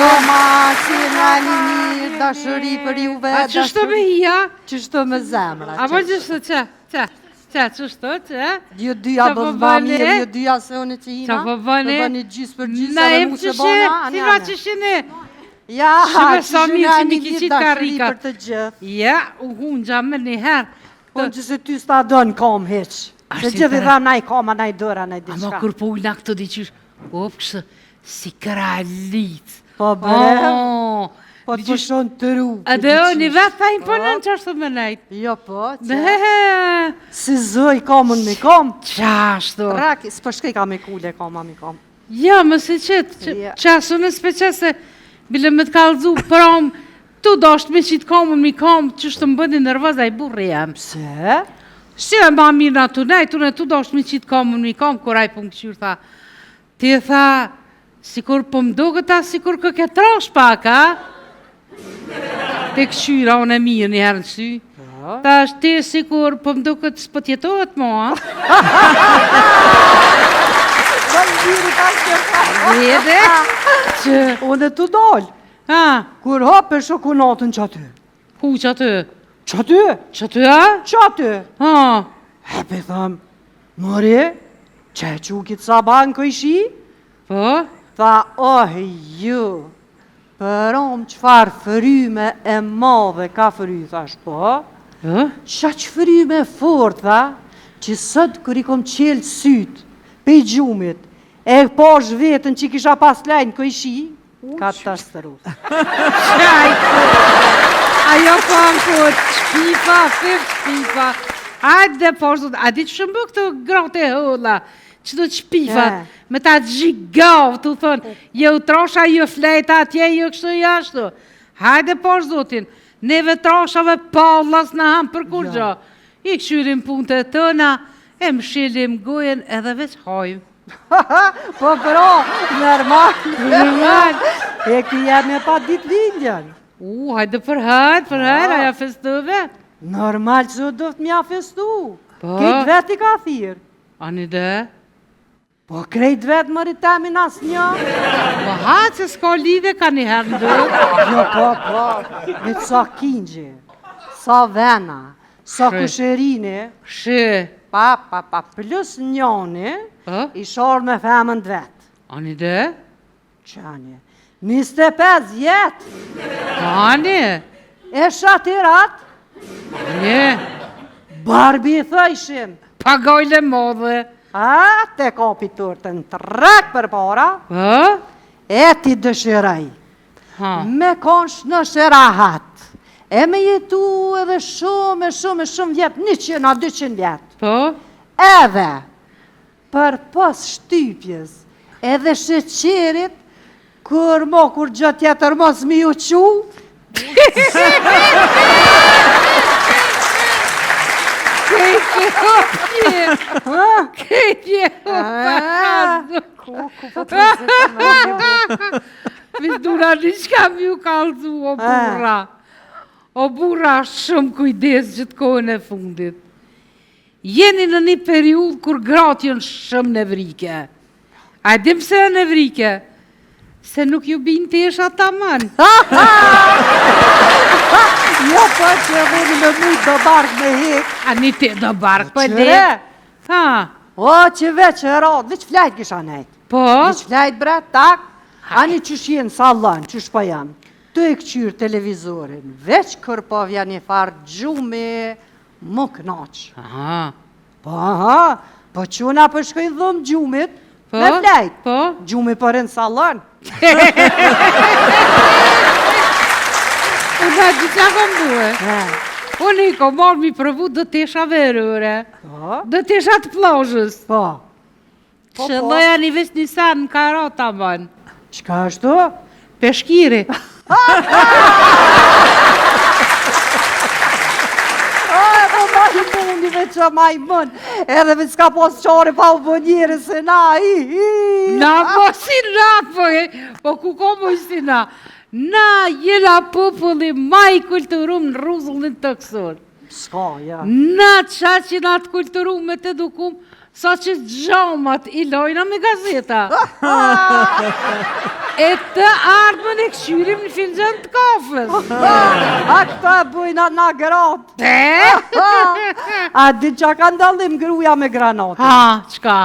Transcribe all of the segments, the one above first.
Mama, si nga një mirë, dashëri për juve. A qështu me hija? Qështu me zemra. A po qështu që? Qështu që? Ju dyja bëzba mirë, ju dyja se unë që hina. Qa po bëni? Të bëni gjysë për gjysë, Na edhe em mu se qështu, bona. si va qështini? Ja, Shime sa mirë nga që mi një ki mirë qitë dashëri karika. për të gjithë. Ja, u hunë gjame njëherë. Unë që se ty s'ta dënë kom heq. Se gjithë i dha naj koma, naj dëra, naj diçka. Ama kur po ullna këto diqysh, kështu, si kralit. Po bre, po të pushon të ru. A dhe o, një vetë ta imponën që është të më nejtë. Jo po, që. Dhe, Si zëj komën me kom. qashtu. Raki, s'po shkej ka me kule koma me kom. Ja, më se qëtë, qasë unë s'pe se bile me të kalëzu prom, tu do është me qitë komën mi kom, që është të më bëndi nërvëz, a i burri jam. Pse? Si e ma mirë në tu nejtë, unë tu do është me qitë komën mi kom, kur a i pun këqyrë tha, ti e tha, si kur po më do këta, si kur kë ke trosh pak, a? Te këqyra, unë e mirë një herë në sy. Ta është ti si kur po më do këtë s'po tjetohet mo, a? Vede? Që... Unë të dollë. Ha? Kur hape shokunatën që aty. Ku që aty? Që aty? Që aty, a? Që aty? Ha? Hepe thëmë, mëri, që e qukit sa banë këjshi? Po? Tha, oh ju, përom qfar fryme e madhe ka fry, thash, po? Po? Qa që fryme fort, tha, që sët kër i kom qelë sytë, pe i gjumit, e posh vetën që kisha pas lajnë këjshi, ka të tashtëru. Qajtë! Ajo po ankot, shpifa, shpifa. Hajde dhe poshtë, a di që shëmbë këtë grote e hëlla, që do të shpifat, me ta gjigavë, të thonë, jo trosha, jo flejta atje, jo kështu jashtu. Hajde poshtë zotin, neve troshave pallas në hamë për kur gjo. I këshyrim punët e tëna, e më shilim gojen edhe veç hajmë. Po bro, normal. E këja me pa ditë lindjan. Hajde për hajtë, aja festove. Normal që do të mja festu. Po. Këtë vetë i ka thirë. Ani dhe? Po krejt vetë më rritamin asë një. Po hajtë se s'ka lidhe ka një herë ndërë. Jo, po. Me të sa kingjë, sa vena, sa kusherine. Shë. Pa, plus njoni, i shorë me femën të vetë. Ani dhe? Qani, 25 jetë. Ani? E shatirat. Ani? Barbi i thëjshim. Pagojle modhe. A, te kapi turtën të rek për para. E ti dëshiraj. Me konsh në shërahat. E me jetu edhe shumë vjetë, 100-200 vjetë. Po? Edhe, për pos shtypjes, edhe sheqerit, kur gjë tjetër mos mi u qu. Kejtje hopje! Kejtje hopje! Po të rëzit Mis dura një qka mi u kalzu, o burra. O burra, shumë kujdes që të kohën e fundit. Jeni në një periud kur gratë jënë shumë nevrike. A dim se e nevrike? Se nuk ju binë të esha ta manë. Jo, po që e vëni me mujtë do barkë me hek. A një te do barkë për Qëre? Ha? O, që veç e radë, veç flajt kisha nejtë. Po? Veç flajt bre, tak. Ani qësh jenë salon, qësh po janë. Të e këqyrë televizorin, veç kër po vja një farë gjume, më knaqë. Aha. Po quna për shkoj dhëmë gjumit, Po? me flajt. Po? Gjumi për në salon. Unë a gjitha kom duhe. Unë i kom marrë mi përvu dë tesha verëre. Po? Dë tesha të plazhës. Po. Që loja një ves një sanë në karata banë. Qka është tu? Peshkiri. Po ma i mundi me që ma i mund. Edhe me s'ka pos qare pa u bënjere se na Na po si na po e. Po ku ko po si na. Na jena populli ma i kulturum në ruzullin të kësor. Ska, ja. Na qa që na të kulturum me të dukum sa që gjamat I lojna me gazeta. E të ardhmën e këshyrim në finxën të kafës. A këta bujna na gratë. A di që ka ndallim gruja me granatë? Ha, qka?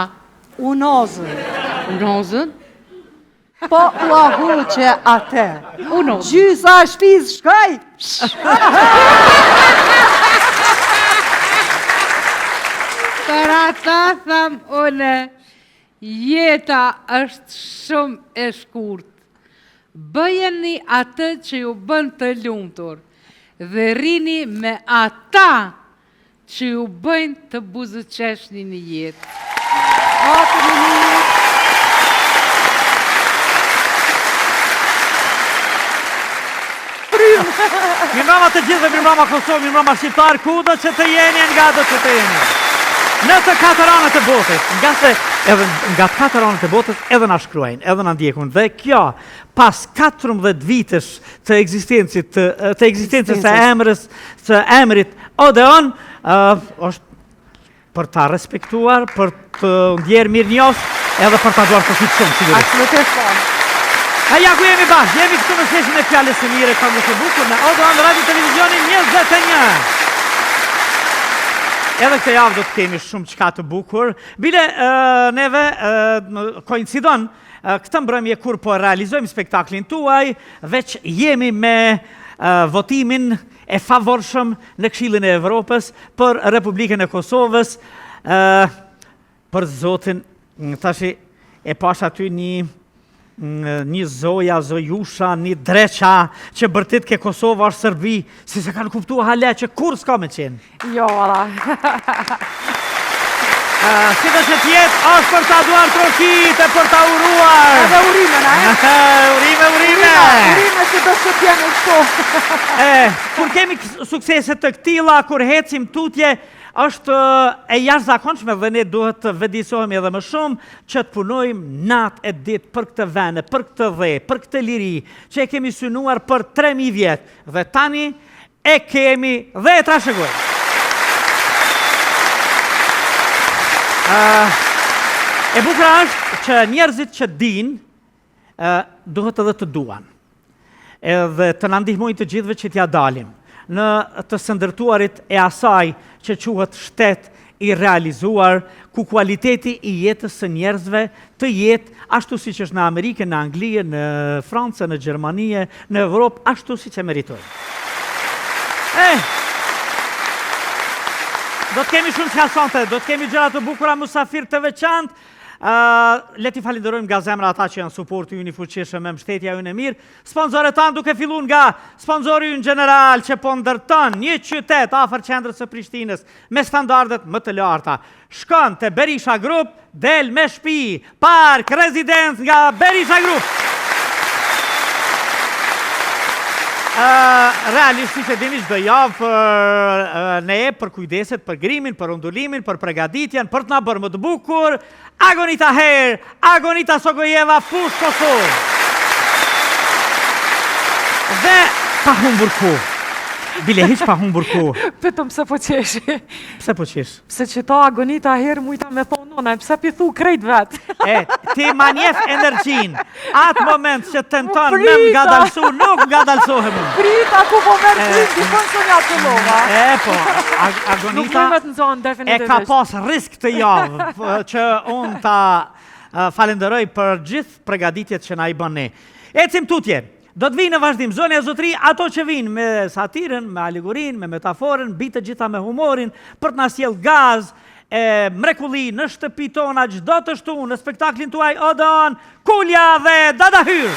Unozën. Unozën? Po u ahuqe atë. Unozën. Gjysa shpiz shkaj. Për ata tham une, jeta është shumë e shkurt. Bëjeni atë që ju bën të lumtur dhe rini me ata që ju bëjnë të buzëqeshni në jetë. Mirëmbrëma të gjithë dhe mirëmbrëma Kosovë, mirëmbrëma shqiptar, kudo që të jeni nga do që të jeni. Në të katër anët e botës, nga të katër anët e botës edhe na shkruajnë, edhe na ndjekun. Dhe kjo, pas 14 vitesh të ekzistencës së emrit Odeon, është për ta respektuar, për të ndjerë mirë njohës, edhe për ta duar të fitë shumë, sigurisht. Absolutisht po. Ja ku jemi bashkë, jemi këtu në seshin e Fjalës së Mire, këngës së bukur në Odeon Radio Televizionin 21. Edhe këtë javë do të kemi shumë çka të bukur. Bile neve koincidon këtë mbrëmje kur po realizojmë spektaklin tuaj, veç jemi me votimin e favorshëm në Këshillin e Evropës për Republikën e Kosovës, për zotin, tashi e pash aty një zoja, zojusha, një dreqa që bërtit ke Kosova është Serbi, si se kanë kuptu hale që kur s'ka me qenë. Jo, valla. Si dhe që tjetë është për ta duar trofit e për ta uruar. Edhe urime, na e? Urime. Urime që do të tjenë shto. Kur kemi sukseset të këtila, kur hecim tutje, është e jashtëzakonshme dhe ne duhet të vedisohemi edhe më shumë që të punojmë natë e ditë për këtë vende, për këtë dhe, për këtë liri, që e kemi synuar për 3000 vjetë. Dhe tani e kemi dhe e trashëgojmë. E bukra është që njerëzit që din, duhet edhe të duan. Edhe të na ndihmojnë të gjithëve që t'ja dalim në të sëndërtuarit e asaj që quhet shtet I realizuar, ku kualiteti I jetës së njerëzve të jetë ashtu si që është në Amerikë, në Angli, në Francë, në Gjermanie, në Evropë, ashtu si që meritojnë. Do të kemi shumë qasante, do të kemi gjëra të bukura, musafir të veçantë. Le t'i falenderojmë nga zemra ata që janë suporti ynë I fuqishëm me mbështetja ynë e mirë. Sponsorët tanë duke fillun nga sponsori ynë general që po ndërton një qytet afër qendrës së Prishtinës me standardet më të larta. Shkon te Berisha Group, del me shtëpi, park, rezidencë nga Berisha Group. Realisht si që dini çdo javë për ne për kujdeset, për grimin, për undullimin, për pregaditjen, për të na bërë më të bukur, Agonita Hair, Agonita Sogojeva, Fush Kosovë. Dhe pa humbur kohë. Bile hiq pa humbur kohë. Petëm pse po qeshi. Pse po qesh? Pse që ta Agonita herë mujta me thonë nona, pse pithu krejt vetë. Ti ma njef energjin. Atë moment që tenton me nga dalsu, nuk nga dalsohem. Prita ku po merë prit, di konë së nga të lova. Po, Nuk Agonita mëjme të nëzonë, e definitivisht. ka pas risk të javë, që unë ta falenderoj për gjithë pregaditjet që na I bën ne. Ecim tutje. Do të vinë në vazhdim zonja zotri, ato që vinë me satiren, me alegorin, me metaforën, bitë gjitha me humorin, për të na sjell gaz, mrekulli në shtëpi tona, çdo të shtunë, në spektaklin tuaj Odeon, Kulja dhe Dada Hyr.